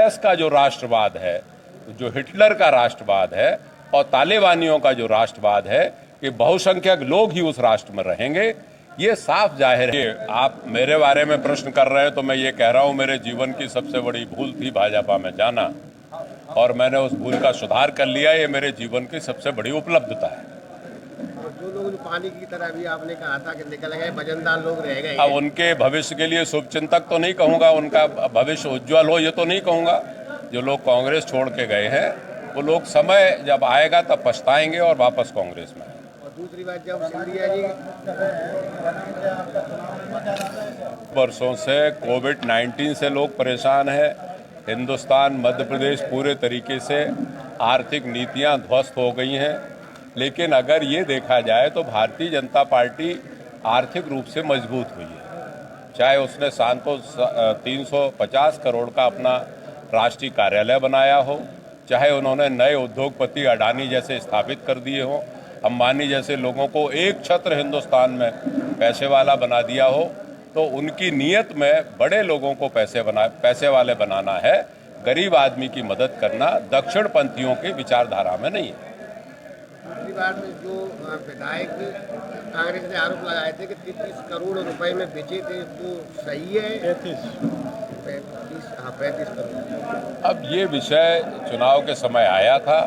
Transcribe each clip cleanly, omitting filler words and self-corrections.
RSS का जो राष्ट्रवाद है, जो हिटलर का राष्ट्रवाद है और तालिबानियों का जो राष्ट्रवाद है कि बहुसंख्यक लोग ही उस राष्ट्र में रहेंगे, ये साफ जाहिर है। आप मेरे बारे में प्रश्न कर रहे हैं तो मैं ये कह रहा हूं, मेरे जीवन की सबसे बड़ी भूल थी भाजपा में जाना और मैंने उस भूल का सुधार कर लिया। ये मेरे जीवन की सबसे बड़ी उपलब्धता है। जो लोग जो पानी की तरह भी आपने कहा था कि निकल गए, वजनदार लोग रह गए, अब उनके भविष्य के लिए शुभचिंतक तो नहीं कहूँगा, उनका भविष्य उज्जवल हो ये तो नहीं कहूँगा। जो लोग कांग्रेस छोड़ के गए हैं वो लोग समय जब आएगा तब पछताएंगे और वापस कांग्रेस में। और दूसरी बात, जब सिंधिया जी वर्षों से कोविड-19 से लोग परेशान हैं। हिंदुस्तान, मध्य प्रदेश पूरे तरीके से आर्थिक नीतियां ध्वस्त हो गई हैं। लेकिन अगर ये देखा जाए तो भारतीय जनता पार्टी आर्थिक रूप से मजबूत हुई है। चाहे उसने 350 करोड़ का अपना राष्ट्रीय कार्यालय बनाया हो, चाहे उन्होंने नए उद्योगपति अडानी जैसे स्थापित कर दिए हों, अंबानी जैसे लोगों को एक छत्र हिंदुस्तान में पैसे वाला बना दिया हो, तो उनकी नीयत में बड़े लोगों को पैसे वाले बनाना है, गरीब आदमी की मदद करना दक्षिण पंथियों की विचारधारा में नहीं है। दूसरी बात, जो विधायक कांग्रेस ने आरोप लगाए थे कि 33 करोड़ रुपए में बेचे थे, तो सही है? 35 करोड़। अब ये विषय चुनाव के समय आया था,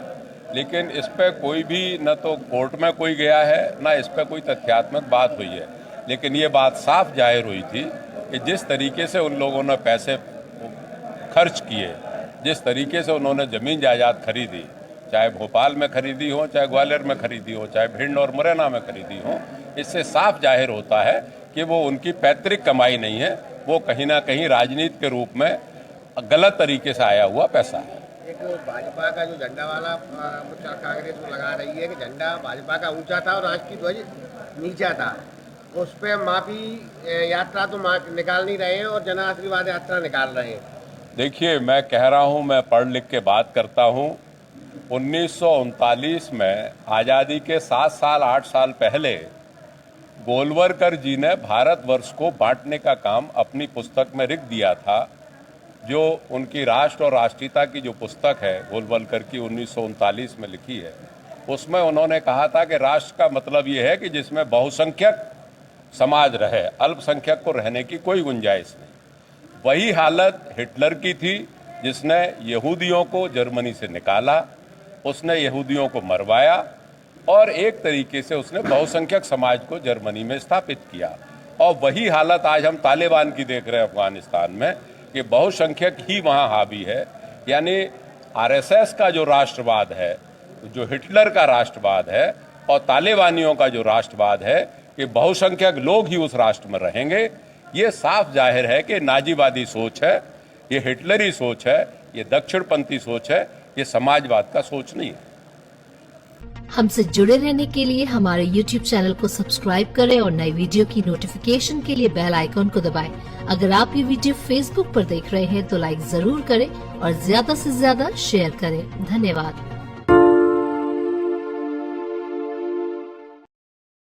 लेकिन इस पर कोई भी न तो कोर्ट में कोई गया है न इस पर कोई तथ्यात्मक बात हुई है। लेकिन ये बात साफ जाहिर हुई थी कि जिस तरीके से उन लोगों ने पैसे खर्च किए, जिस तरीके से उन्होंने ज़मीन जायदाद खरीदी, चाहे भोपाल में खरीदी हो, चाहे ग्वालियर में खरीदी हो, चाहे भिंड और मुरैना में खरीदी हो, इससे साफ जाहिर होता है कि वो उनकी पैतृक कमाई नहीं है, वो कहीं ना कहीं राजनीति के रूप में गलत तरीके से आया हुआ पैसा है। एक भाजपा का जो झंडा वाला कांग्रेस को लगा रही है कि झंडा भाजपा का ऊंचा था और राष्ट्रीय ध्वज नीचा था, उस पर माफी यात्रा तो निकाल नहीं रहे हैं और जन आशीर्वाद यात्रा निकाल रहे हैं। देखिए, मैं कह रहा हूँ, मैं पढ़ लिख के बात करता हूँ। 1939 में आज़ादी के 7 साल 8 साल पहले गोलवलकर जी ने भारतवर्ष को बांटने का काम अपनी पुस्तक में लिख दिया था। जो उनकी राष्ट्र और राष्ट्रीयता की जो पुस्तक है गोलवलकर की 1939 में लिखी है, उसमें उन्होंने कहा था कि राष्ट्र का मतलब ये है कि जिसमें बहुसंख्यक समाज रहे, अल्पसंख्यक को रहने की कोई गुंजाइश नहीं। वही हालत हिटलर की थी, जिसने यहूदियों को जर्मनी से निकाला, उसने यहूदियों को मरवाया और एक तरीके से उसने बहुसंख्यक समाज को जर्मनी में स्थापित किया। और वही हालत आज हम तालिबान की देख रहे हैं अफगानिस्तान में कि बहुसंख्यक ही वहाँ हावी है। यानी आरएसएस का जो राष्ट्रवाद है, जो हिटलर का राष्ट्रवाद है और तालिबानियों का जो राष्ट्रवाद है कि बहुसंख्यक लोग ही उस राष्ट्र में रहेंगे, ये साफ जाहिर है कि नाजीवादी सोच है, ये हिटलरी सोच है, ये दक्षिणपंथी सोच है, ये समाजवाद का सोच नहीं है। हमसे जुड़े रहने के लिए हमारे YouTube चैनल को सब्सक्राइब करें और नई वीडियो की नोटिफिकेशन के लिए बेल आइकॉन को दबाएं। अगर आप ये वीडियो Facebook पर देख रहे हैं तो लाइक जरूर करें और ज्यादा से ज्यादा शेयर करें। धन्यवाद।